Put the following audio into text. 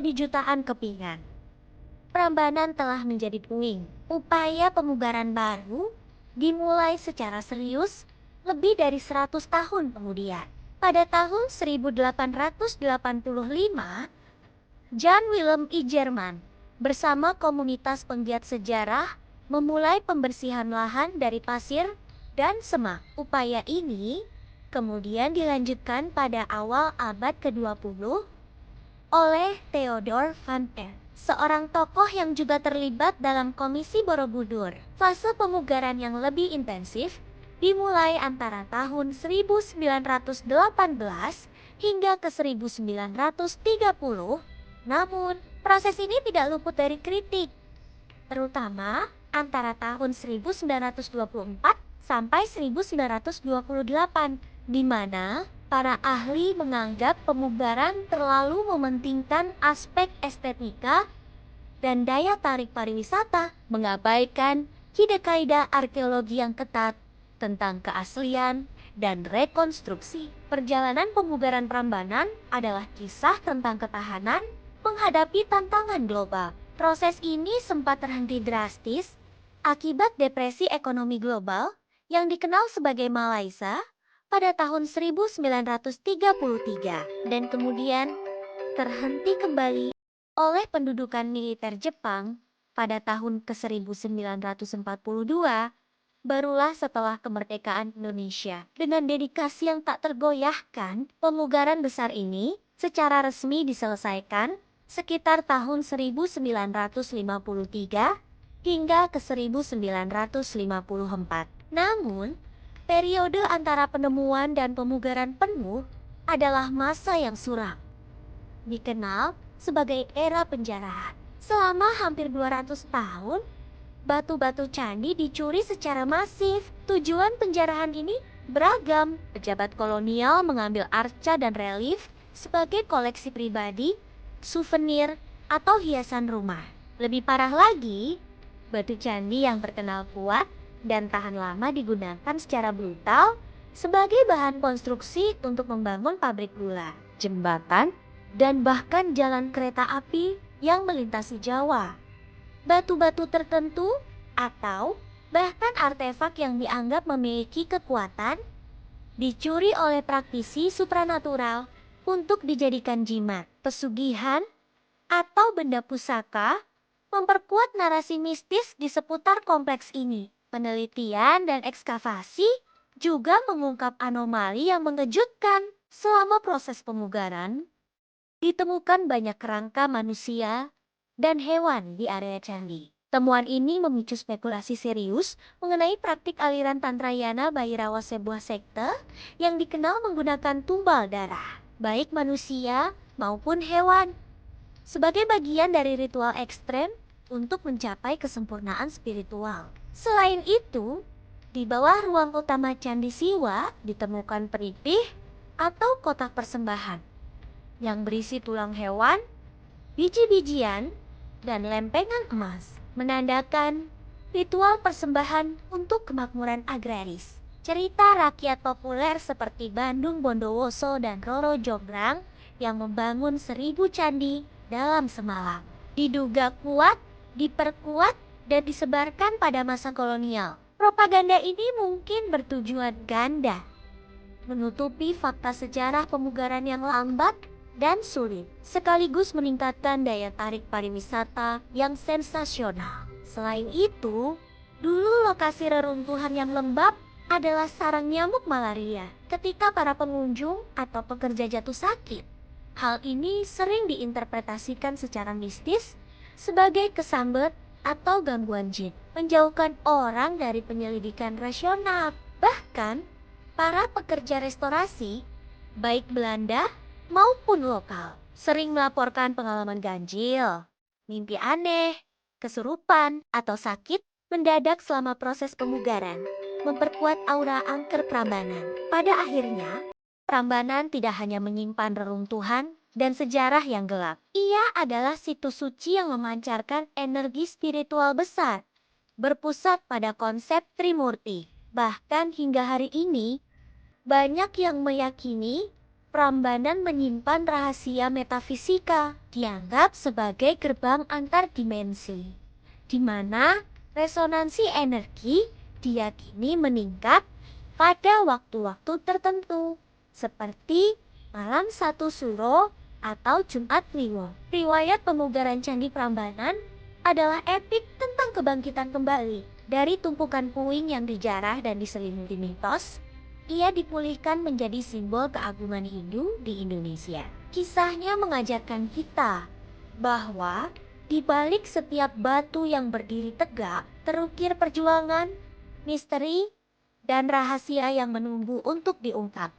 menjadi jutaan kepingan. Prambanan telah menjadi puing. Upaya pemugaran baru dimulai secara serius lebih dari 100 tahun kemudian. Pada tahun 1885, John Willem I. Jerman bersama komunitas penggiat sejarah memulai pembersihan lahan dari pasir dan semak. Upaya ini kemudian dilanjutkan pada awal abad ke-20 oleh Theodor van Er, seorang tokoh yang juga terlibat dalam Komisi Borobudur. Fase pemugaran yang lebih intensif dimulai antara tahun 1918 hingga ke 1930. Namun, proses ini tidak luput dari kritik, terutama antara tahun 1924 sampai 1928, di mana para ahli menganggap pemugaran terlalu mementingkan aspek estetika dan daya tarik pariwisata, mengabaikan kaidah arkeologi yang ketat tentang keaslian dan rekonstruksi. Perjalanan pemugaran Prambanan adalah kisah tentang ketahanan menghadapi tantangan global. Proses ini sempat terhenti drastis akibat depresi ekonomi global yang dikenal sebagai Malaisa pada tahun 1933 dan kemudian terhenti kembali oleh pendudukan militer Jepang pada tahun ke-1942, barulah setelah kemerdekaan Indonesia. Dengan dedikasi yang tak tergoyahkan, pemugaran besar ini secara resmi diselesaikan sekitar tahun 1953 hingga ke 1954. Namun, periode antara penemuan dan pemugaran penuh adalah masa yang suram, dikenal sebagai era penjarahan. Selama hampir 200 tahun, batu-batu candi dicuri secara masif. Tujuan penjarahan ini beragam. Pejabat kolonial mengambil arca dan relief sebagai koleksi pribadi, souvenir, atau hiasan rumah. Lebih parah lagi, batu candi yang terkenal kuat dan tahan lama digunakan secara brutal sebagai bahan konstruksi untuk membangun pabrik gula, jembatan, dan bahkan jalan kereta api yang melintasi Jawa. Batu-batu tertentu atau bahkan artefak yang dianggap memiliki kekuatan dicuri oleh praktisi supranatural untuk dijadikan jimat, pesugihan, atau benda pusaka, memperkuat narasi mistis di seputar kompleks ini. Penelitian dan ekskavasi juga mengungkap anomali yang mengejutkan. Selama proses pemugaran, ditemukan banyak kerangka manusia dan hewan di area candi. Temuan ini memicu spekulasi serius mengenai praktik aliran Tantrayana Bhairawa, sebuah sekte yang dikenal menggunakan tumbal darah, baik manusia maupun hewan, sebagai bagian dari ritual ekstrem untuk mencapai kesempurnaan spiritual. Selain itu, di bawah ruang utama Candi Siwa ditemukan peripih atau kotak persembahan yang berisi tulang hewan, biji-bijian, dan lempengan emas, menandakan ritual persembahan untuk kemakmuran agraris. Cerita rakyat populer seperti Bandung Bondowoso dan Roro Jonggrang yang membangun 1000 candi dalam semalam diduga kuat, diperkuat, dan disebarkan pada masa kolonial. Propaganda ini mungkin bertujuan ganda, menutupi fakta sejarah pemugaran yang lambat dan sulit, sekaligus meningkatkan daya tarik pariwisata yang sensasional. Selain itu, dulu lokasi reruntuhan yang lembab adalah sarang nyamuk malaria ketika para pengunjung atau pekerja jatuh sakit. Hal ini sering diinterpretasikan secara mistis sebagai kesambet atau gangguan jin, menjauhkan orang dari penyelidikan rasional. Bahkan, para pekerja restorasi, baik Belanda maupun lokal, sering melaporkan pengalaman ganjil, mimpi aneh, kesurupan, atau sakit mendadak selama proses pemugaran, memperkuat aura angker Prambanan. Pada akhirnya, Prambanan tidak hanya menyimpan reruntuhan dan sejarah yang gelap. Ia adalah situs suci yang memancarkan energi spiritual besar, berpusat pada konsep Trimurti. Bahkan hingga hari ini, banyak yang meyakini Prambanan menyimpan rahasia metafisika, dianggap sebagai gerbang antar dimensi, di mana resonansi energi diyakini meningkat pada waktu-waktu tertentu, seperti malam satu Suro atau Jumat Kliwon. Riwayat pemugaran Candi Prambanan adalah epik tentang kebangkitan kembali dari tumpukan puing yang dijarah dan diselimuti mitos. Ia dipulihkan menjadi simbol keagungan Hindu di Indonesia. Kisahnya mengajarkan kita bahwa di balik setiap batu yang berdiri tegak terukir perjuangan, misteri, dan rahasia yang menunggu untuk diungkap.